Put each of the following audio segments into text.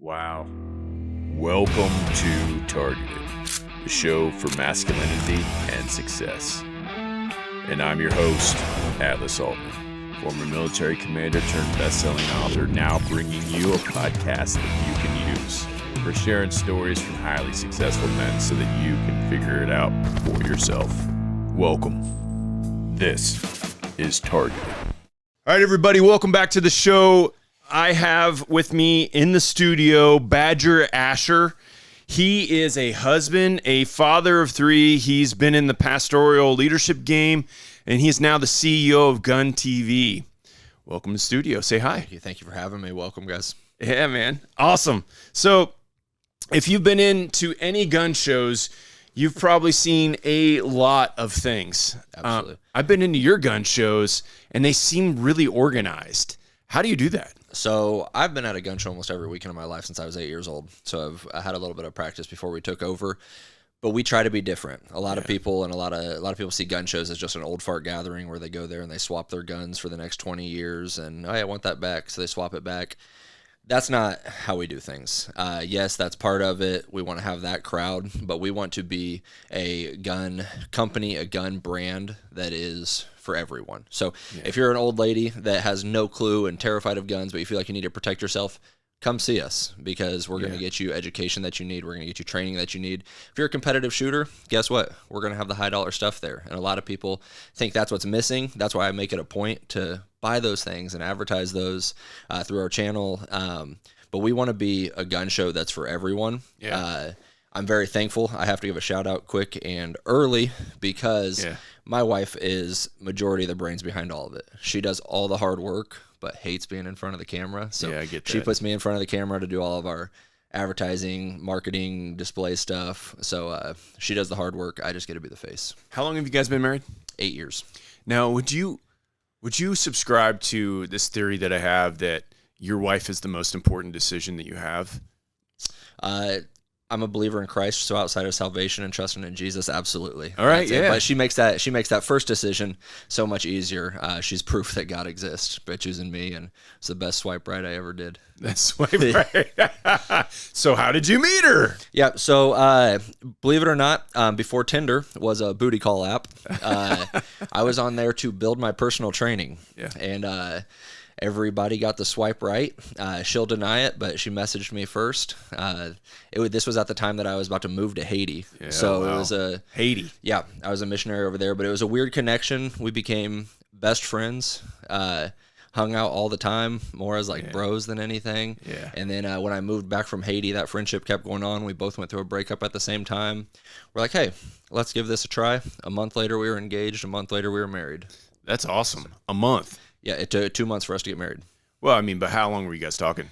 Wow. Welcome to Targeted, the show for masculinity and success. And I'm your host, Atlas Aultman, former military commander turned best-selling author, now bringing you a podcast that you can use for sharing stories from highly successful men so that you can figure it out for yourself. Welcome. This is Targeted. All right, everybody, welcome back to the show. I have with me in the studio Badger Asher. He is a husband, a father of three. He's been in the pastoral leadership game, and he is now the CEO of GunTV. Welcome to the studio. Say hi. Thank you for having me. Welcome, guys. Yeah, man. Awesome. So if you've been into any gun shows, you've probably seen a lot of things. Absolutely. I've been into your gun shows, and they seem really organized. How do you do that? So I've been at a gun show almost every weekend of my life since I was 8 years old. So I had a little bit of practice before we took over, but we try to be different. A lot of people and a lot of people see gun shows as just an old fart gathering where they go there and they swap their guns for the next 20 years and, oh, yeah, I want that back, so they swap it back. That's not how we do things. Yes, that's part of it. We want to have that crowd, but we want to be a gun company, a gun brand that is for everyone. So if you're an old lady that has no clue and terrified of guns, but you feel like you need to protect yourself, come see us because we're going to get you education that you need. We're going to get you training that you need. If you're a competitive shooter, guess what? We're going to have the high dollar stuff there. And a lot of people think that's what's missing. That's why I make it a point to buy those things and advertise those through our channel. But we want to be a gun show that's for everyone. I'm very thankful. I have to give a shout out quick and early because my wife is majority of the brains behind all of it. She does all the hard work, but hates being in front of the camera. So I get that. She puts me in front of the camera to do all of our advertising, marketing, display stuff. So she does the hard work. I just get to be the face. How long have you guys been married? 8 years. Now, would you subscribe to this theory that I have that your wife is the most important decision that you have? I'm a believer in Christ, so outside of salvation and trusting in Jesus, absolutely. All right, But she makes that first decision so much easier. She's proof that God exists by choosing me, and it's the best swipe right I ever did. That's swipe right. So how did you meet her? Yeah, so believe it or not, before Tinder was a booty call app, I was on there to build my personal training. Yeah. And everybody got the swipe right. She'll deny it, but she messaged me first. This was at the time that I was about to move to Haiti. Yeah, so it was Haiti. Yeah, I was a missionary over there, but it was a weird connection. We became best friends. Hung out all the time, more as bros than anything. Yeah. And then when I moved back from Haiti, that friendship kept going on. We both went through a breakup at the same time. We're like, hey, let's give this a try. A month later, we were engaged. A month later, we were married. That's awesome. A month. Yeah, it took 2 months for us to get married. Well, I mean, but how long were you guys talking?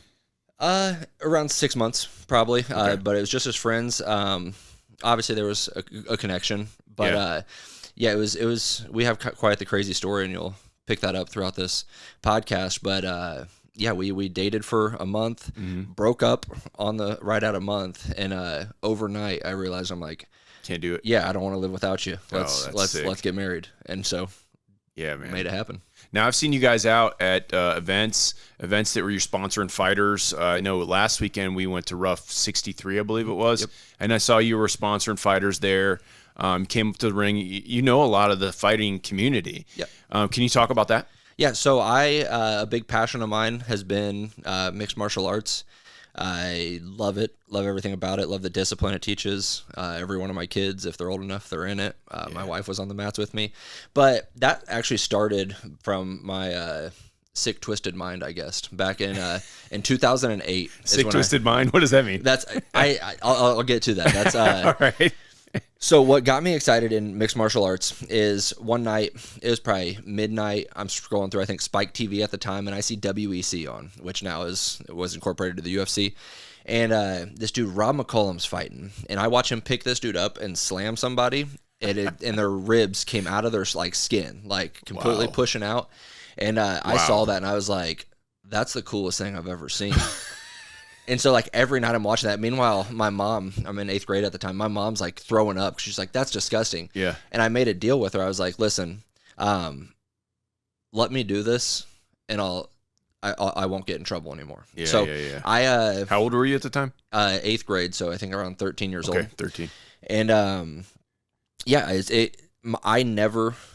Around 6 months, probably. Okay. But it was just as friends. Obviously, there was a connection. But, it was. We have quite the crazy story, and you'll pick that up throughout this podcast. But, we dated for a month, broke up right at a month, and overnight, I realized I'm like, can't do it. Yeah, I don't want to live without you. Let's get married. And so, yeah, man, made it happen. Now, I've seen you guys out at events that were you're sponsoring fighters. I know last weekend we went to Rough 63, I believe it was, and I saw you were sponsoring fighters there. Came up to the ring. You know a lot of the fighting community. Yep. Can you talk about that? Yeah, so a big passion of mine has been mixed martial arts. I love it, love everything about it, love the discipline it teaches. Every one of my kids, if they're old enough, they're in it. My wife was on the mats with me. But that actually started from my sick, twisted mind, I guess, back in 2008. Sick, twisted mind? What does that mean? That's I'll get to that. That's all right. So what got me excited in mixed martial arts is one night, it was probably midnight, I'm scrolling through, I think, Spike TV at the time, and I see WEC on, which now was incorporated to the UFC. And this dude, Rob McCollum's fighting. And I watch him pick this dude up and slam somebody, and their ribs came out of their skin, completely pushing out. And I saw that, and I was like, that's the coolest thing I've ever seen. And so, every night I'm watching that. Meanwhile, my mom, I'm in 8th grade at the time, my mom's, throwing up. She's like, that's disgusting. Yeah. And I made a deal with her. I was like, listen, let me do this, and I won't get in trouble anymore. Yeah, so yeah. I How old were you at the time? 8th grade, so I think around 13 years Okay, old. 13. And yeah, I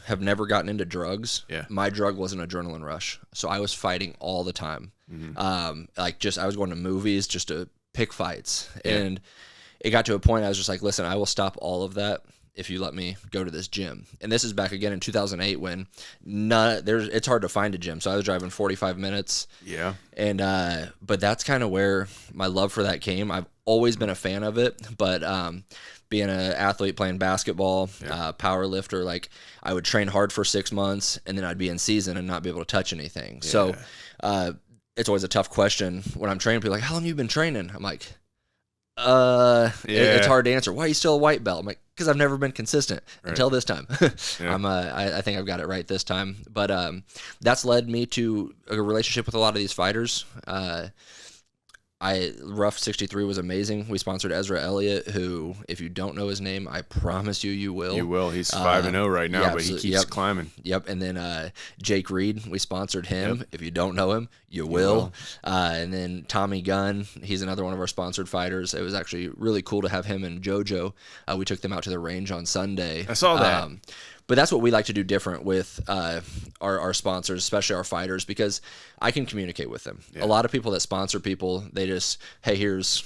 have never gotten into drugs. Yeah. My drug was an adrenaline rush, so I was fighting all the time. Like I was going to movies just to pick fights, and it got to a point I was just like, listen, I will stop all of that if you let me go to this gym. And this is back again in 2008 when it's hard to find a gym. So I was driving 45 minutes. Yeah. And but that's kind of where my love for that came. I've always been a fan of it, but being an athlete playing basketball, power lifter, like I would train hard for 6 months and then I'd be in season and not be able to touch anything. Yeah. So it's always a tough question when I'm training people like, how long have you been training? I'm like, it's hard to answer. Why are you still a white belt? I'm like, because I've never been consistent until this time. I think I've got it right this time. But that's led me to a relationship with a lot of these fighters. Rough 63 was amazing. We sponsored Ezra Elliott, who, if you don't know his name, I promise you will. You will. He's 5-0 right now, but he keeps climbing. Yep. And then Jake Reed, we sponsored him. If you don't know him, you will. And then Tommy Gunn, he's another one of our sponsored fighters. It was actually really cool to have him and JoJo. We took them out to the range on Sunday. I saw that. But that's what we like to do different with our sponsors, especially our fighters, because I can communicate with them. A lot of people that sponsor people, they just, hey, here's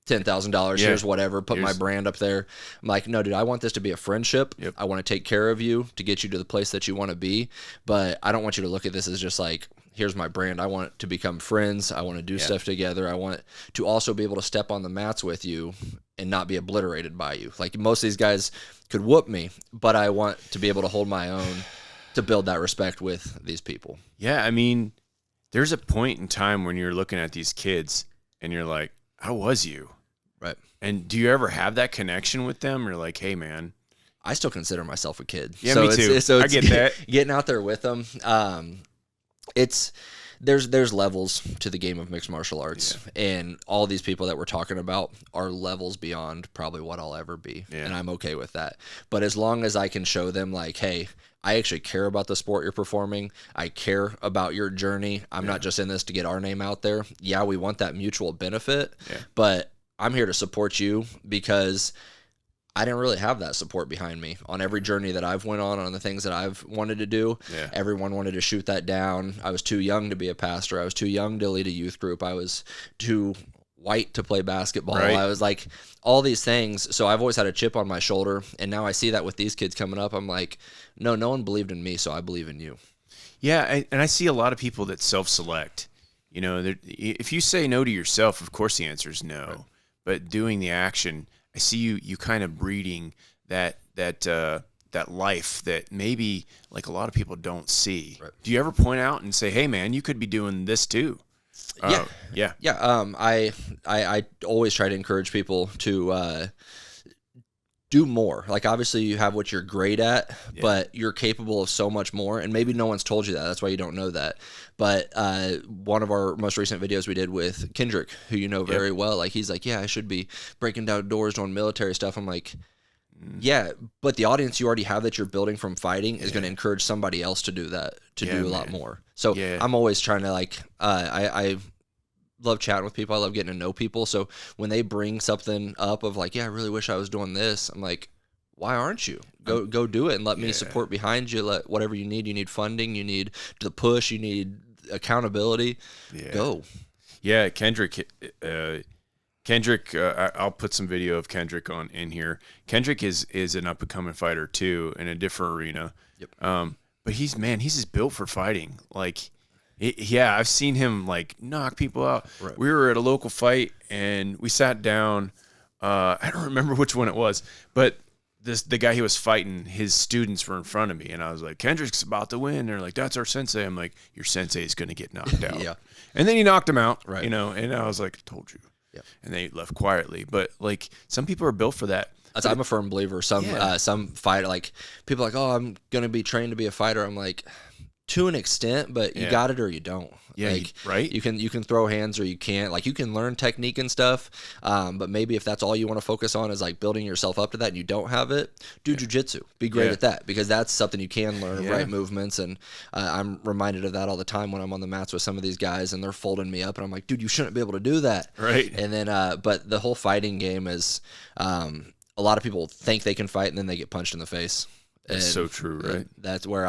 $10,000, here's whatever, put my brand up there. I'm like, no, dude, I want this to be a friendship. I want to take care of you to get you to the place that you want to be. But I don't want you to look at this as just like, here's my brand. I want to become friends. I want to do stuff together. I want to also be able to step on the mats with you and not be obliterated by you. Like most of these guys could whoop me, but I want to be able to hold my own to build that respect with these people. Yeah, I mean, there's a point in time when you're looking at these kids and you're like, how was you? Right. And do you ever have that connection with them? You're like, hey, man. I still consider myself a kid. Yeah, me too. I get that. Getting out there with them. There's levels to the game of mixed martial arts, and all these people that we're talking about are levels beyond probably what I'll ever be, and I'm okay with that. But as long as I can show them like, hey, I actually care about the sport you're performing, I care about your journey, I'm not just in this to get our name out there. Yeah, we want that mutual benefit, but I'm here to support you because I didn't really have that support behind me on every journey that I've went on the things that I've wanted to do. Everyone wanted to shoot that down. I was too young to be a pastor. I was too young to lead a youth group. I was too white to play basketball. I was like all these things. So I've always had a chip on my shoulder. And now I see that with these kids coming up, I'm like, no one believed in me, so I believe in you. Yeah, and I see a lot of people that self-select. You know, if you say no to yourself, of course the answer is no. Right. But doing the action, I see you kind of breeding that life that maybe like a lot of people don't see. Right. Do you ever point out and say, "Hey, man, you could be doing this too"? Yeah. I always try to encourage people to do more. Like obviously you have what you're great at, but you're capable of so much more. And maybe no one's told you that. That's why you don't know that. But one of our most recent videos we did with Kendrick, who you know very well, like he's like, yeah, I should be breaking down doors, doing military stuff. I'm like, yeah, but the audience you already have that you're building from fighting is going to encourage somebody else to do that, to do a lot more. So I'm always trying to like, I love chatting with people. I love getting to know people. So when they bring something up of like, yeah, I really wish I was doing this, I'm like, why aren't you? Go do it and let me support behind you. Let whatever you need funding, you need the push, you need accountability. Go. Yeah, Kendrick. I'll put some video of Kendrick in here. Kendrick is an up and coming fighter too in a different arena. But he's just built for fighting. Like, I've seen him like knock people out. Right. We were at a local fight and we sat down. I don't remember which one it was, but the guy he was fighting, his students were in front of me, and I was like, Kendrick's about to win. They're like, that's our sensei. I'm like, your sensei is going to get knocked out. And then he knocked him out, right? You know, and I was like, I told you. And they left quietly. But like some people are built for that. I'm a firm believer. Some fighter, like people are like, oh, I'm going to be trained to be a fighter. I'm like, to an extent, but you got it or you don't. Yeah, like, right. You can throw hands or you can't. Like, you can learn technique and stuff, but maybe if that's all you want to focus on is like building yourself up to that and you don't have it, do jujitsu. Be great at that, because that's something you can learn, right movements. And I'm reminded of that all the time when I'm on the mats with some of these guys and they're folding me up and I'm like, dude, you shouldn't be able to do that. Right. And then, but the whole fighting game is, a lot of people think they can fight and then they get punched in the face. That's so true, right? That's where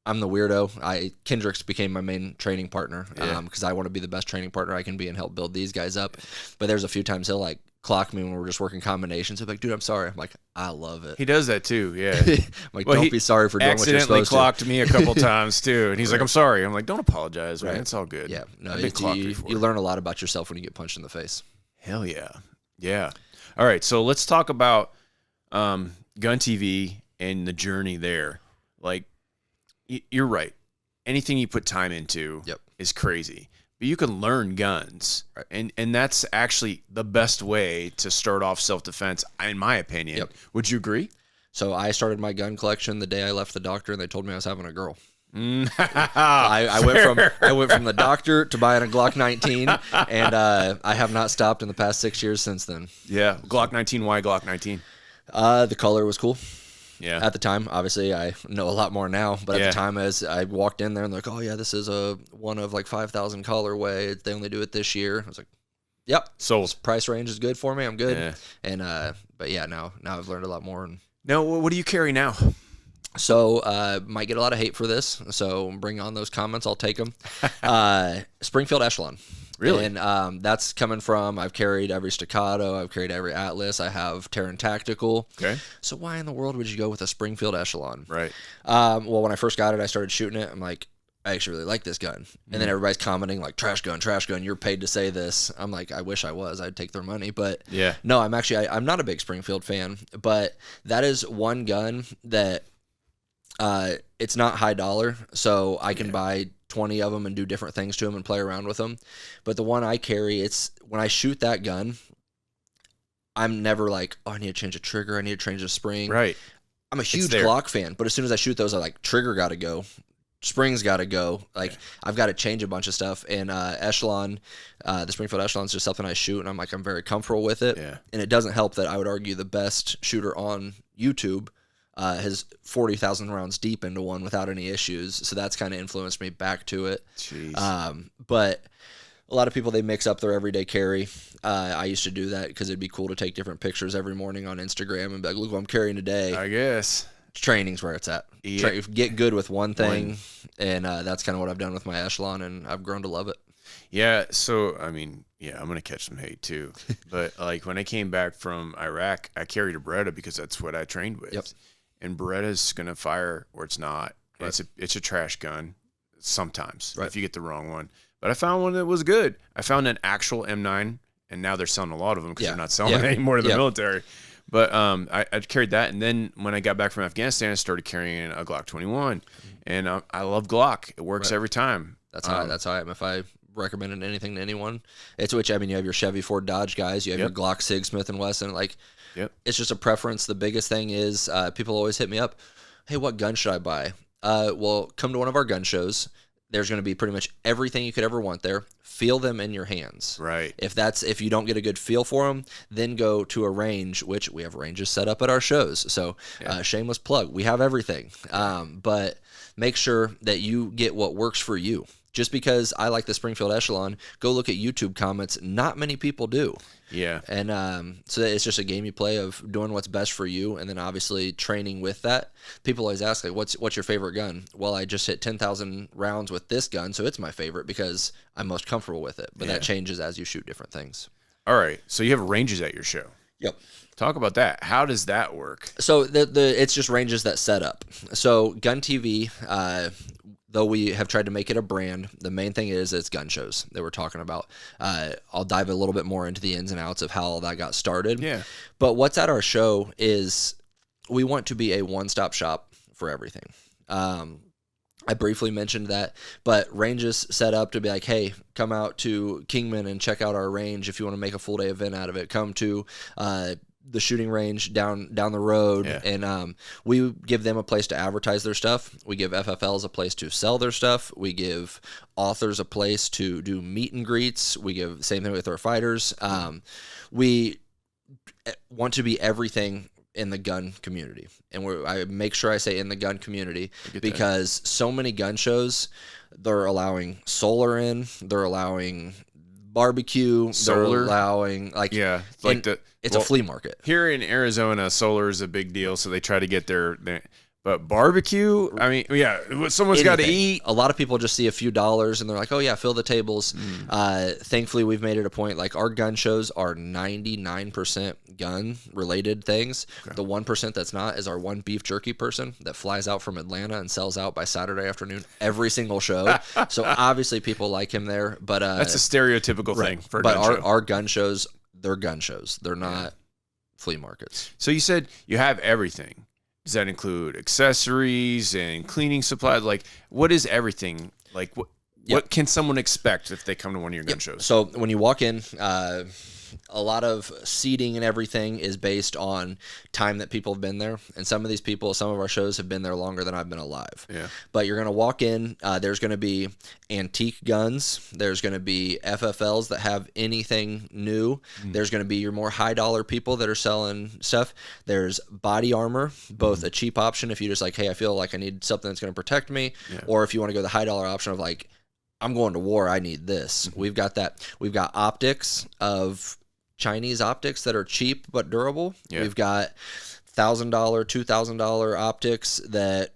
I'm the weirdo. Kendrick's became my main training partner because I want to be the best training partner I can be and help build these guys up. But there's a few times he'll like clock me when we're just working combinations. He'll be like, dude, I'm sorry. I'm like, I love it. He does that too, yeah. I'm like, don't be sorry for doing what you're supposed to. Accidentally clocked me a couple times too, and he's like, I'm sorry. I'm like, don't apologize, man. It's all good. Yeah, no, I've been clocked before. You learn a lot about yourself when you get punched in the face. Hell yeah. Yeah. All right, so let's talk about Gun TV and the journey there. Like, you're right. Anything you put time into is crazy. But you can learn guns. Right. And that's actually the best way to start off self-defense, in my opinion. Yep. Would you agree? So I started my gun collection the day I left the doctor, and they told me I was having a girl. I went from the doctor to buying a Glock 19, and I have not stopped in the past 6 years since then. Yeah, Glock 19. Why Glock 19? The color was cool. Yeah. At the time, obviously, I know a lot more now. But at the time, as I walked in there and they're like, "Oh yeah, this is one of like 5,000 colorway. They only do it this year." I was like, "Yep, sold." This price range is good for me. I'm good." Yeah. And but yeah, now I've learned a lot more. And now, what do you carry now? So might get a lot of hate for this. So bring on those comments. I'll take them. Springfield Echelon. Really? And that's coming from, I've carried every Staccato, I've carried every Atlas, I have Terran Tactical. Okay. So why in the world would you go with a Springfield Echelon? Right. Well, when I first got it, I started shooting it. I'm like, I actually really like this gun. And then everybody's commenting like, trash gun, you're paid to say this. I'm like, I wish I was. I'd take their money. But no, I'm not a big Springfield fan. But that is one gun that it's not high dollar. So I can buy 20 of them and do different things to them and play around with them. But the one I carry, it's when I shoot that gun, I'm never like, oh, I need to change a trigger, I need to change a spring. Right. I'm a huge Glock fan, but as soon as I shoot those, I like, trigger got to go, springs got to go. Like, I've got to change a bunch of stuff. And Echelon, the Springfield Echelon is just something I shoot, and I'm like, I'm very comfortable with it. Yeah. And it doesn't help that I would argue the best shooter on YouTube has 40,000 rounds deep into one without any issues. So that's kind of influenced me back to it. Jeez. But a lot of people, they mix up their everyday carry. I used to do that because it'd be cool to take different pictures every morning on Instagram and be like, look what I'm carrying today. I guess. Training's where it's at. Yeah. Get good with one thing. And that's kind of what I've done with my Echelon, and I've grown to love it. Yeah, so, I mean, I'm going to catch some hate too. But, like, when I came back from Iraq, I carried a Beretta because that's what I trained with. Yep. And Beretta's going to fire or it's not. Right. It's a trash gun sometimes if you get the wrong one. But I found one that was good. I found an actual M9, and now they're selling a lot of them because they're not selling it anymore to the military. But I carried that, and then when I got back from Afghanistan, I started carrying a Glock 21. And I love Glock. It works every time. That's how I am. If I recommended anything to anyone, it's which, I mean, you have your Chevy, Ford, Dodge guys, you have your Glock, Sig, Smith & Wesson, like. It's just a preference. The biggest thing is people always hit me up, hey, what gun should I buy? Well, come to one of our gun shows. There's going to be pretty much everything you could ever want there. Feel them in your hands. Right. If you don't get a good feel for them, then go to a range, which we have ranges set up at our shows. So shameless plug. We have everything. But make sure that you get what works for you. Just because I like the Springfield Echelon, go look at YouTube comments. Not many people do. Yeah. And so it's just a game you play of doing what's best for you, and then obviously training with that. People always ask, like, what's your favorite gun? Well, I just hit 10,000 rounds with this gun, so it's my favorite because I'm most comfortable with it. But that changes as you shoot different things. All right. So you have ranges at your show. Yep. Talk about that. How does that work? So it's just ranges that set up. So Gun TV, though we have tried to make it a brand, the main thing is it's gun shows that we're talking about. I'll dive a little bit more into the ins and outs of how all that got started. Yeah. But what's at our show is we want to be a one-stop shop for everything. I briefly mentioned that, but ranges set up to be like, hey, come out to Kingman and check out our range if you want to make a full day event out of it. Come to the shooting range down the road, and we give them a place to advertise their stuff. We give FFLs a place to sell their stuff. We give authors a place to do meet and greets. We give the same thing with our fighters. We want to be everything in the gun community, and I make sure I say in the gun community, because so many gun shows, they're allowing solar in, they're allowing barbecue, solar, they're allowing it's a flea market. Here in Arizona, solar is a big deal, so they try to get their but barbecue, I mean, someone's got to eat. A lot of people just see a few dollars and they're like, oh yeah, fill the tables. Thankfully, we've made it a point, like our gun shows are 99% gun related things. The 1% that's not is our one beef jerky person that flies out from Atlanta and sells out by Saturday afternoon every single show. So obviously people like him there, but that's a stereotypical thing for a gun show. Our gun shows, they're gun shows. They're not flea markets. So you said you have everything. Does that include accessories and cleaning supplies? Like, what is everything? Like, what can someone expect if they come to one of your gun shows? So when you walk in, a lot of seating and everything is based on time that people have been there. And some of these people, some of our shows have been there longer than I've been alive. Yeah. But you're going to walk in, there's going to be antique guns. There's going to be FFLs that have anything new. There's going to be your more high dollar people that are selling stuff. There's body armor, both a cheap option if you just like, hey, I feel like I need something that's going to protect me. Yeah. Or if you want to go the high dollar option of like, I'm going to war, I need this. We've got that. We've got optics of Chinese optics that are cheap but durable. Yeah. We've got $1,000, $2,000 optics that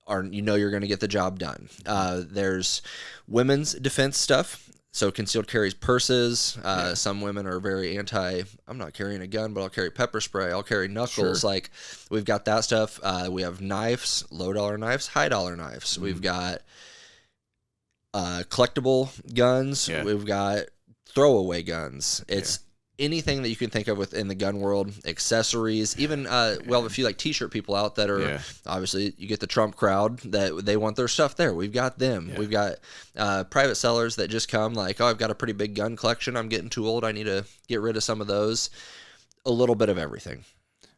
are, you're going to get the job done. There's women's defense stuff. So concealed carries purses. Some women are very anti, I'm not carrying a gun, but I'll carry pepper spray. I'll carry knuckles. Sure. Like, we've got that stuff. We have knives, low dollar knives, high dollar knives. We've got collectible guns. We've got throwaway guns. It's anything that you can think of within the gun world, accessories, even well, a few like t-shirt people out that are obviously, you get the Trump crowd that they want their stuff there. We've got them. We've got private sellers that just come like, oh, I've got a pretty big gun collection. I'm getting too old. I need to get rid of some of those. A little bit of everything.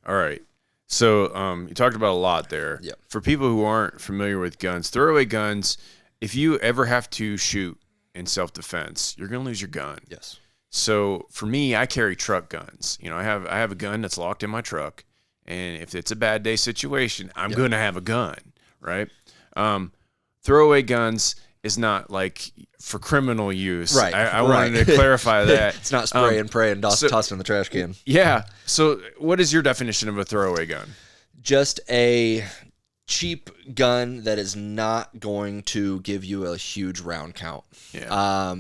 All right. So you talked about a lot there. Yep. For people who aren't familiar with guns, throwaway guns, if you ever have to shoot in self-defense, you're going to lose your gun. Yes. So for me, I carry truck guns. I have a gun that's locked in my truck, and if it's a bad day situation, I'm going to have a gun, right? Throwaway guns is not like for criminal use. Right. I wanted to clarify that. It's not spray and pray and toss in the trash can. Yeah. So what is your definition of a throwaway gun? Just a cheap gun that is not going to give you a huge round count. Yeah.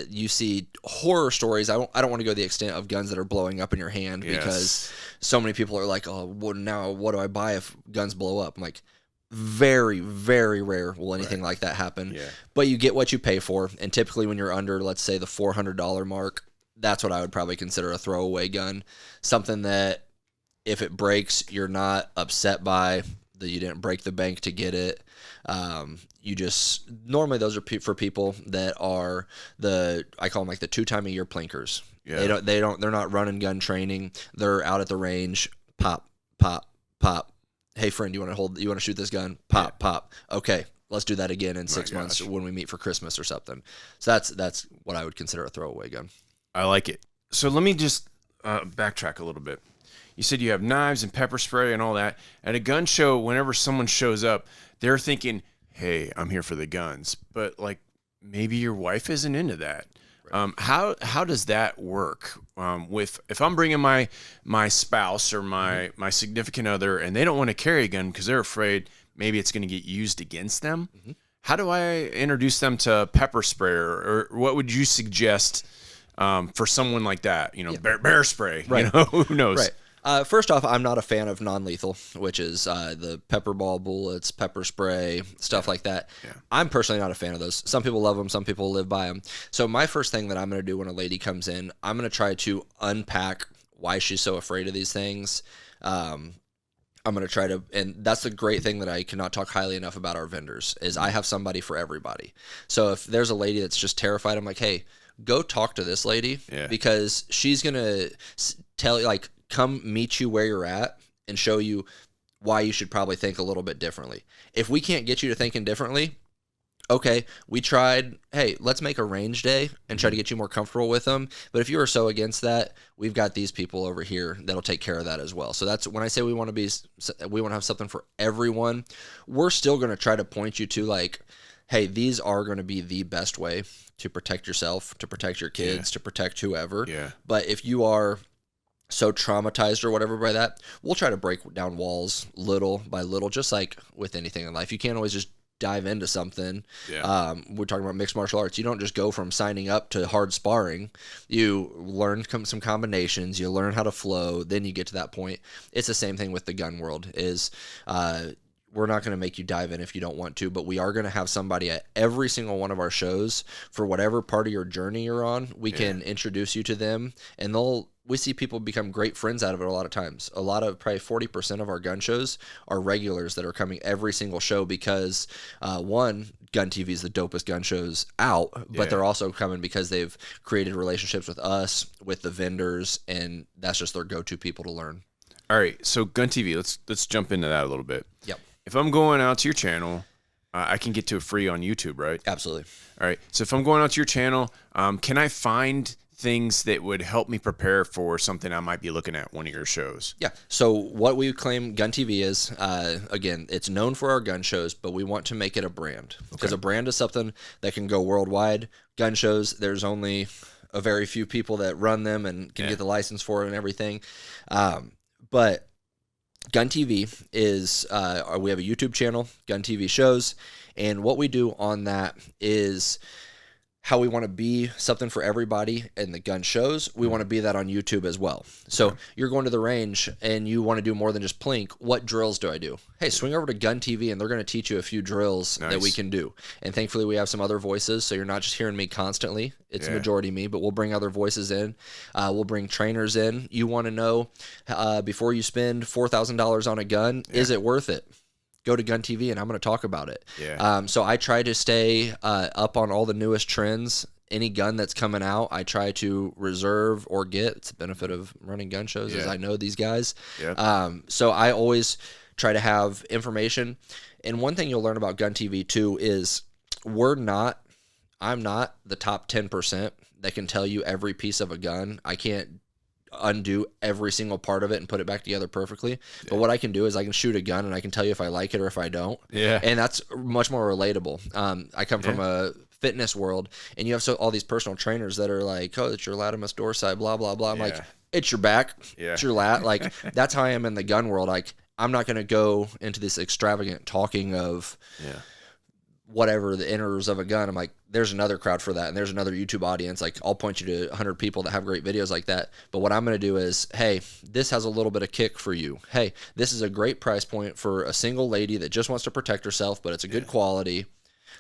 You see horror stories. I don't want to go to the extent of guns that are blowing up in your hand because so many people are like, oh, well, now what do I buy if guns blow up? I'm like, very, very rare will anything like that happen. Yeah. But you get what you pay for. And typically when you're under, let's say, the $400 mark, that's what I would probably consider a throwaway gun. Something that if it breaks, you're not upset by that you didn't break the bank to get it. You just, normally those are for people that are I call them like the 2-time-a-year plinkers. Yeah. They're not running gun training. They're out at the range. Pop, pop, pop. Hey friend, you want to shoot this gun? Pop, pop. Okay, let's do that again in 6 months when we meet for Christmas or something. So that's what I would consider a throwaway gun. I like it. So let me just backtrack a little bit. You said you have knives and pepper spray and all that. At a gun show, whenever someone shows up, they're thinking, hey, I'm here for the guns. But like maybe your wife isn't into that. Right. How does that work? If I'm bringing my spouse or my significant other and they don't want to carry a gun because they're afraid maybe it's going to get used against them, how do I introduce them to pepper spray or what would you suggest for someone like that? Bear spray. Right. Who knows? Right. First off, I'm not a fan of non-lethal, which is the pepper ball bullets, pepper spray, stuff like that. Yeah. I'm personally not a fan of those. Some people love them. Some people live by them. So my first thing that I'm going to do when a lady comes in, I'm going to try to unpack why she's so afraid of these things. I'm going to try to, and that's the great thing that I cannot talk highly enough about our vendors, is I have somebody for everybody. So if there's a lady that's just terrified, I'm like, hey, go talk to this lady because she's going to tell you, like, come meet you where you're at and show you why you should probably think a little bit differently. If we can't get you to thinking differently, okay, we tried, hey, let's make a range day and try to get you more comfortable with them. But if you are so against that, we've got these people over here that'll take care of that as well. So that's when I say we want to have something for everyone. We're still going to try to point you to like, hey, these are going to be the best way to protect yourself, to protect your kids, to protect whoever. Yeah. But if you are so traumatized or whatever by that, we'll try to break down walls little by little, just like with anything in life. You can't always just dive into something. Yeah. We're talking about mixed martial arts. You don't just go from signing up to hard sparring. You learn some combinations, you learn how to flow, then you get to that point. It's the same thing with the gun world is we're not going to make you dive in if you don't want to, but we are going to have somebody at every single one of our shows for whatever part of your journey you're on. We can introduce you to them, and we see people become great friends out of it a lot of times. Probably 40% of our gun shows are regulars that are coming every single show because, one, Gun TV is the dopest gun shows out, but they're also coming because they've created relationships with us, with the vendors, and that's just their go-to people to learn. All right, so Gun TV, let's jump into that a little bit. Yep. If I'm going out to your channel, I can get to it free on YouTube, right? Absolutely. All right, so if I'm going out to your channel, can I find things that would help me prepare for something I might be looking at one of your shows? Yeah. So what we claim Gun TV is, again, it's known for our gun shows, but we want to make it a brand because a brand is something that can go worldwide. Gun shows, there's only a very few people that run them and can get the license for it and everything. But Gun TV is, we have a YouTube channel, GunTVshows, and what we do on that is how we want to be something for everybody in the gun shows. We want to be that on YouTube as well. So you're going to the range and you want to do more than just plink. What drills do I do? Hey, swing over to Gun TV and they're going to teach you a few drills that we can do. And thankfully we have some other voices, so you're not just hearing me constantly. It's a majority me, but we'll bring other voices in. We'll bring trainers in. You want to know before you spend $4,000 on a gun, is it worth it? Go to Gun TV and I'm going to talk about it. So I try to stay up on all the newest trends. Any gun that's coming out, I try to reserve or get. It's the benefit of running gun shows is I know these guys. So I always try to have information. And one thing you'll learn about Gun TV too is I'm not the top 10% that can tell you every piece of a gun. I can't undo every single part of it and put it back together perfectly. But what I can do is I can shoot a gun and I can tell you if I like it or if I don't. And that's much more relatable. I come from a fitness world, and you have all these personal trainers that are like, oh, it's your latimus dorsi, blah, blah, blah. I'm like, it's your back, it's your lat. Like, that's how I am in the gun world. Like, I'm not going to go into this extravagant talking of whatever the inners of a gun. I'm like, there's another crowd for that, and there's another YouTube audience. Like, I'll point you to 100 people that have great videos like that. But what I'm going to do is, hey, this has a little bit of kick for you. Hey, this is a great price point for a single lady that just wants to protect herself, but it's a good quality.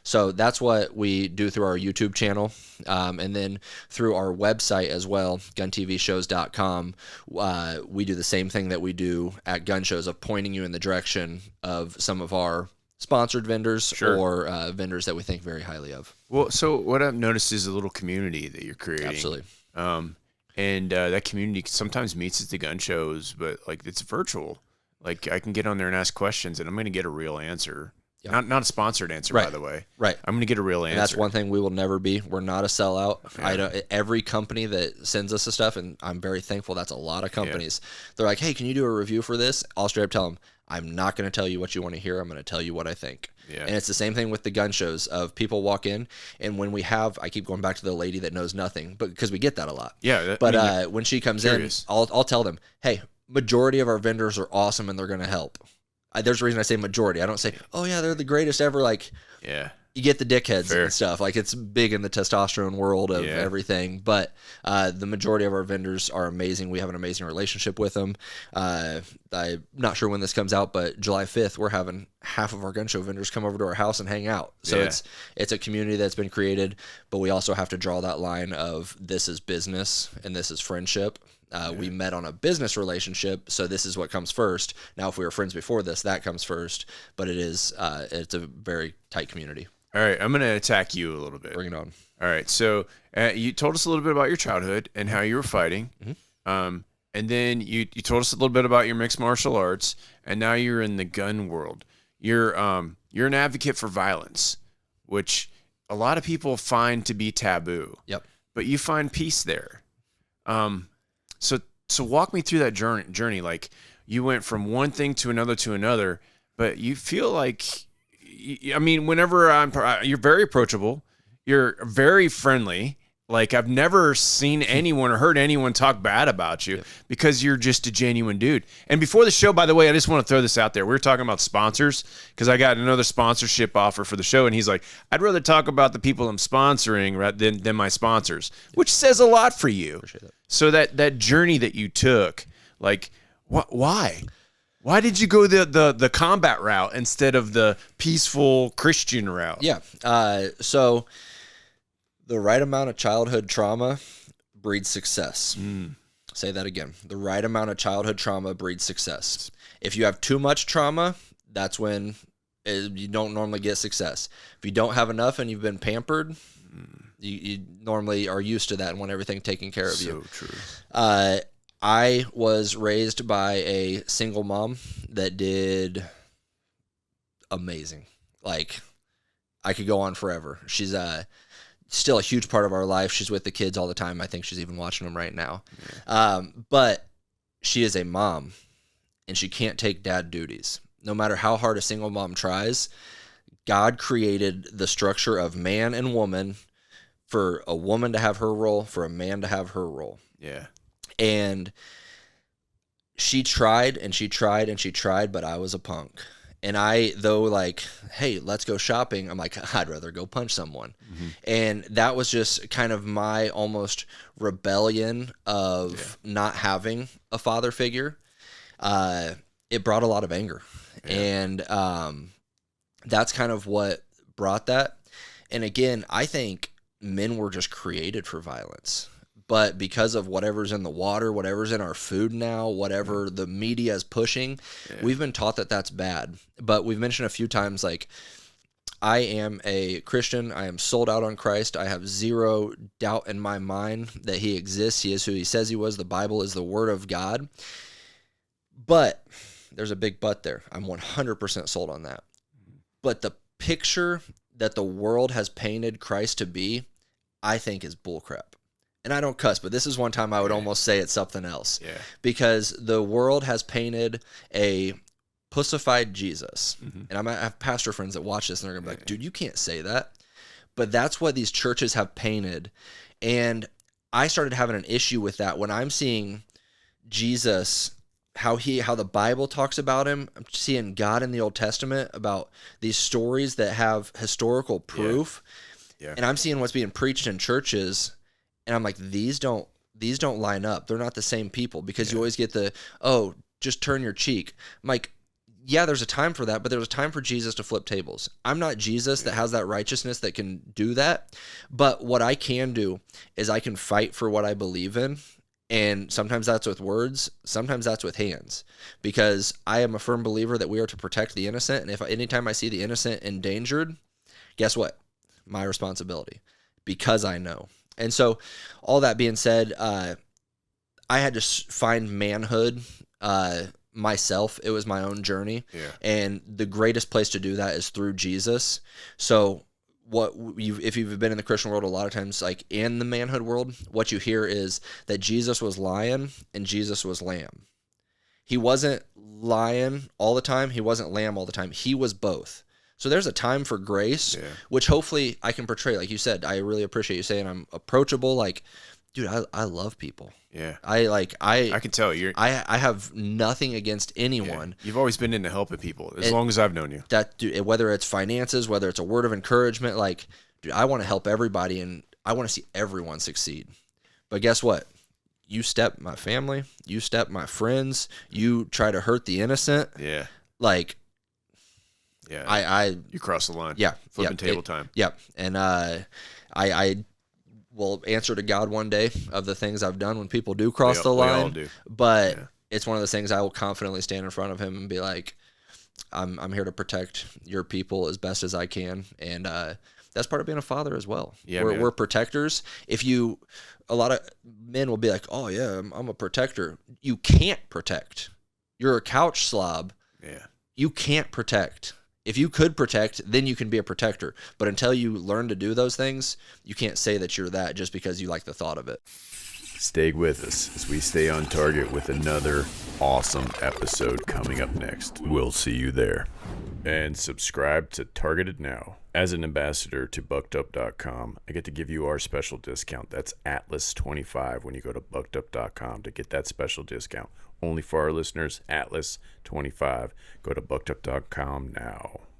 So that's what we do through our YouTube channel, and then through our website as well, GunTVshows.com. We do the same thing that we do at gun shows of pointing you in the direction of some of our sponsored vendors or vendors that we think very highly of. Well, so what I've noticed is a little community that you're creating. Absolutely. And that community sometimes meets at the gun shows, but like it's virtual. Like I can get on there and ask questions, and I'm going to get a real answer. Not a sponsored answer, by the way. Right. I'm going to get a real answer. And that's one thing we will never be. We're not a sellout. Every company that sends us the stuff, and I'm very thankful that's a lot of companies. They're like, hey, can you do a review for this? I'll straight up tell them, I'm not going to tell you what you want to hear. I'm going to tell you what I think. And it's the same thing with the gun shows of people walk in, and when we have, I keep going back to the lady that knows nothing, but because we get that a lot. But when she comes in, I'll tell them, hey, majority of our vendors are awesome and they're going to help. There's a reason I say majority. I don't say, oh yeah, they're the greatest ever. Like, you get the dickheads and stuff. Like, it's big in the testosterone world of everything. But the majority of our vendors are amazing. We have an amazing relationship with them. I'm not sure when this comes out, but July 5th, we're having half of our gun show vendors come over to our house and hang out. So it's a community that's been created, but we also have to draw that line of this is business and this is friendship. We met on a business relationship, so this is what comes first. Now, if we were friends before this, that comes first. But it's a very tight community. All right, I'm going to attack you a little bit. Bring it on. All right, so you told us a little bit about your childhood and how you were fighting. And and then you told us a little bit about your mixed martial arts, and now you're in the gun world. You're an advocate for violence, which a lot of people find to be taboo. Yep. But you find peace there. So walk me through that journey. Like, you went from one thing to another, but you feel like, I mean, whenever you're very approachable, you're very friendly. Like, I've never seen anyone or heard anyone talk bad about you because you're just a genuine dude. And before the show, by the way, I just want to throw this out there. We were talking about sponsors because I got another sponsorship offer for the show. And he's like, I'd rather talk about the people I'm sponsoring than my sponsors, which says a lot for you. Appreciate that. So that journey that you took, like, why? Why did you go the combat route instead of the peaceful Christian route? Yeah. So the right amount of childhood trauma breeds success. Say that again. The right amount of childhood trauma breeds success. If you have too much trauma, that's when you don't normally get success. If you don't have enough and you've been pampered, you normally are used to that and want everything taken care of you. So true. I was raised by a single mom that did amazing. Like, I could go on forever. She's still a huge part of our life. She's with the kids all the time. I think she's even watching them right now. Yeah. But she is a mom, and she can't take dad duties. No matter how hard a single mom tries, God created the structure of man and woman for a woman to have her role, for a man to have her role. Yeah. And she tried and she tried and she tried, but I was a punk. And though like, hey, let's go shopping, I'm like, I'd rather go punch someone. Mm-hmm. And that was just kind of my almost rebellion of not having a father figure. It brought a lot of anger. Yeah. And that's kind of what brought that. And again, I think men were just created for violence. But because of whatever's in the water, whatever's in our food now, whatever the media is pushing, we've been taught that that's bad. But we've mentioned a few times, like, I am a Christian. I am sold out on Christ. I have zero doubt in my mind that he exists. He is who he says he was. The Bible is the word of God. But there's a big but there. I'm 100% sold on that. But the picture that the world has painted Christ to be, I think is bullcrap. And I don't cuss, but this is one time I would almost say it's something else. Yeah. Because the world has painted a pussified Jesus. Mm-hmm. And I have pastor friends that watch this and they're going to be like, dude, you can't say that. But that's what these churches have painted. And I started having an issue with that when I'm seeing Jesus, how the Bible talks about him. I'm seeing God in the Old Testament about these stories that have historical proof. Yeah. And I'm seeing what's being preached in churches. And I'm like, these don't line up. They're not the same people, because you always get just turn your cheek. I'm like, yeah, there's a time for that, but there was a time for Jesus to flip tables. I'm not Jesus that has that righteousness that can do that. But what I can do is I can fight for what I believe in. And sometimes that's with words. Sometimes that's with hands, because I am a firm believer that we are to protect the innocent. And if anytime I see the innocent endangered, guess what? My responsibility, because I know. And so all that being said, I had to find manhood myself. It was my own journey. Yeah. And the greatest place to do that is through Jesus. So if you've been in the Christian world a lot of times, like in the manhood world, what you hear is that Jesus was lion and Jesus was lamb. He wasn't lion all the time. He wasn't lamb all the time. He was both. So there's a time for grace, which hopefully I can portray. Like you said, I really appreciate you saying I'm approachable. Like, dude, I love people. Yeah. I can tell you're. I have nothing against anyone. Yeah. You've always been into helping people as long as I've known you. That, dude, whether it's finances, whether it's a word of encouragement, like, dude, I want to help everybody and I want to see everyone succeed. But guess what? You step my family, you step my friends, you try to hurt the innocent. Yeah. Like. Yeah, you cross the line. Yeah, flipping table time. Yeah, and I will answer to God one day of the things I've done when people do cross the line. We all do. But it's one of those things I will confidently stand in front of him and be like, I'm here to protect your people as best as I can. And that's part of being a father as well. Yeah, we're protectors. A lot of men will be like, oh yeah, I'm a protector. You can't protect. You're a couch slob. Yeah. You can't protect. If you could protect, then you can be a protector. But until you learn to do those things, you can't say that you're that just because you like the thought of it. Stay with us as we stay on target with another awesome episode coming up next. We'll see you there. And subscribe to Targeted Now. As an ambassador to buckedup.com, I get to give you our special discount. That's Atlas 25 when you go to buckedup.com to get that special discount. Only for our listeners, Atlas 25. Go to buckedup.com now.